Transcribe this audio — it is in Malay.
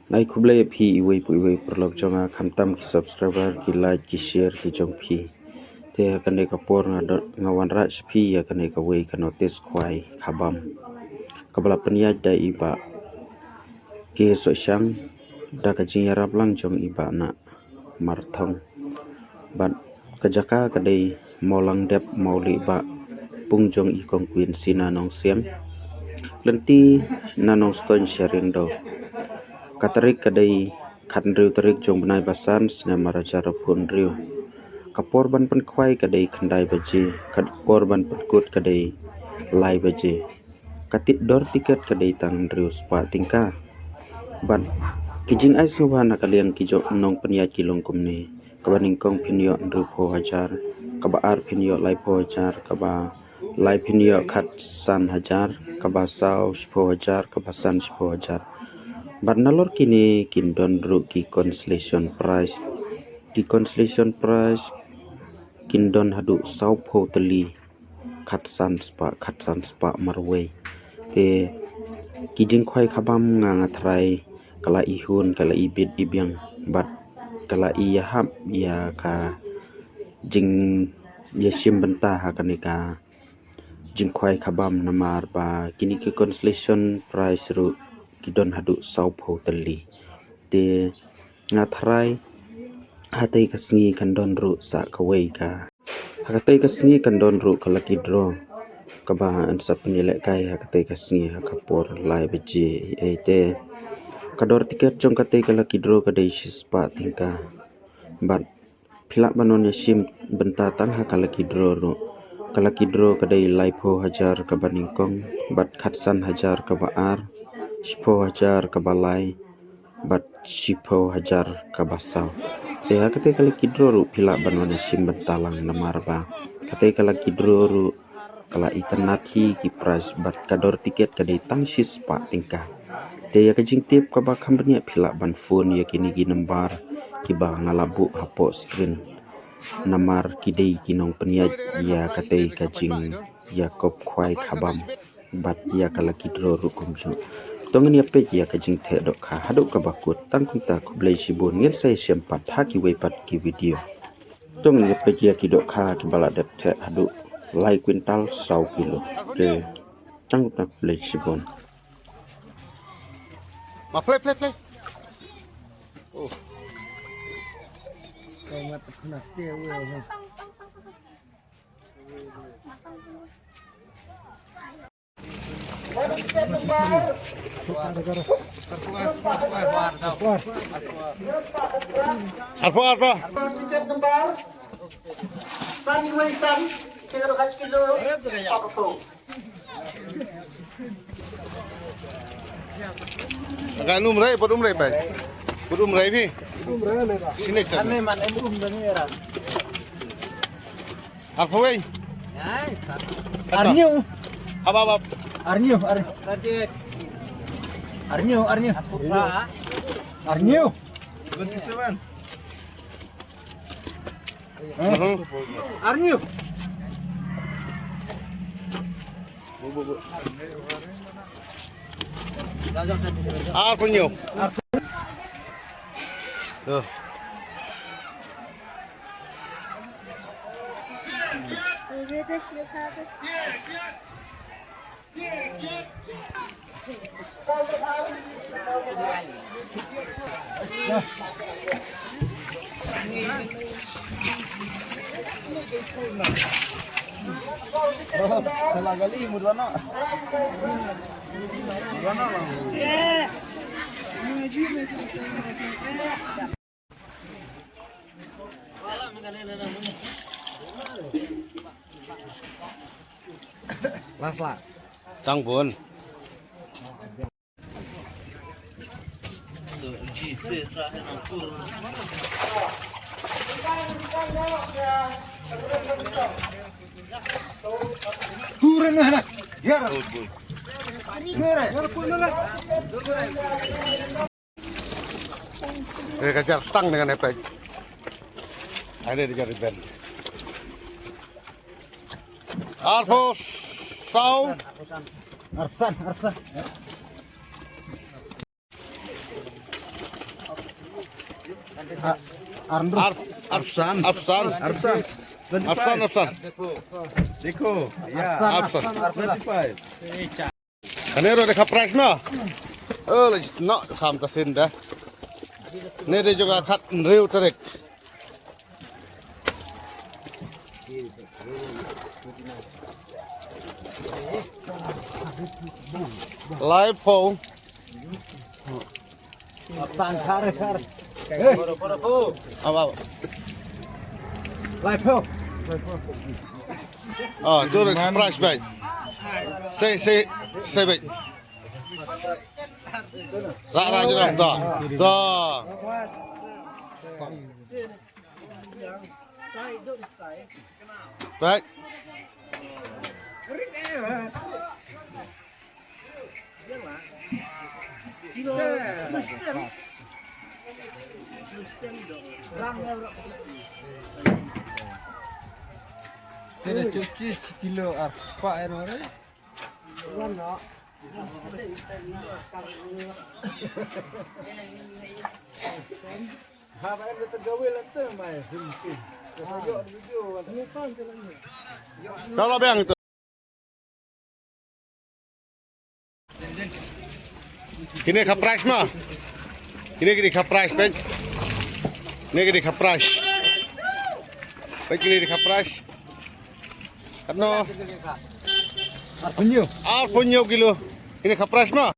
Nai kublai phi iwei perlok jonga khamtam ki subscriber ki like ki share ki jong phi te kane ka por ngawan raj phi ya kane ka wei ka notice khwai khabam kabla paniya da iba ke so sham da ka jing yarap lang jong iba na marthong ban kajaka kadai molang dep mauli ba pungjong ikong queen sina nong siam lenti nanong stone sharing do katarik kadai khandriu tarik jong benai basan sina maraja rapun riu kapor ban pen khwai kadai khandai baje kapor ban pen kut kadai lai baje katit dor tiket kadai tang riu spa tingka ban kijing ai sewa na kalian kijo nong peniat kilong kumni kabaning kong pinyo nru pho hajar kaba ar pinyo lai pho hajar kaba lai pinyo khat san hajar kaba sao pho hajar kaba san pho hajar Barnalor kini kindon ru ki consolation prize kindon hadu sau pho tali khatsan spa marway te kijing khwai khabam nga ngathrai kala ihun kala ibit ibyang bat kala iyahap ya ka jing yeshim benta ha kanika jing khwai khabam namar ba kini ki consolation prize ru kidon hadu sau pho tali te ngathrai hatai kasngi kandon ru sa kawai ka hakatai kasngi kandon ru kalaki draw kaba ansap nilai kai hakatai kasngi hakapor lai beji ete kador tiket jong katai kalaki draw kadai shispa tingka bat philak banon yasim benta tang hakalaki draw ru kalaki draw kadai lai pho hajar kaba ningkong bat khatsan hajar kaba ar shpho hajar kaba lai bat shipho hajar kaba sao te hakate kalaki draw ru philak banon yasim benta lang namar ba katai kalaki draw ru kala itanaki ki price bat kador tiket kadai tang shispa tingka te ya kajing tip kaba company philak ban phone ya kini gi number kiba ngalabu hapo screen namar kidei kinong peniat ya katai kajing ya kop khwai khabam bat ya kalaki draw ru kumju tongen ya pe ya kajing the dok kha haduk ka bakut tangkung ta kublai sibun ngel sai sempat haki weipat ki video tongen ya pe ya ki dok kha ki bala dep the haduk lai kwintal 100 kilo te tangkung ta kublai sibun Ma play. Oh. Mat kena tia we. Apa? Tiket lembar. Tani Winston, kilo 1 kilo. Apa tu? Agak umrai, buat umrai pai. Buat umrai ni. Sini cak. Ane man endum dani era. Apa wei? Arnyo. Apa? Arnyo. Arnyo. Bentusan. Arnyo. Apa nyo? Tuh. Salah gali mudwana. Lasla. Tang bun. Kurang anak. Ya. Kejar stang dengan efek. Ada di jari band. Arpos, sau. Arpsan. Arfsan. Arfsan. Diko. Ya. Arfsan. 25. Kanero de kapras ma. Lagi nak kam tasin dah. Ni dia juga kat riu tarik. Live phone. Tang kar. Apa? Live ho. Ah, tu de kapras baik. Say baik. Ra je dah. Dah. Baik. Tidak cuci sekilo apa error? Kalau bang itu. Kini kapras mah. Kini kapras pen. Ini kapras. Baik kini kapras. Ano? Arpunyo. Punyo kilo. Ini kapras mah.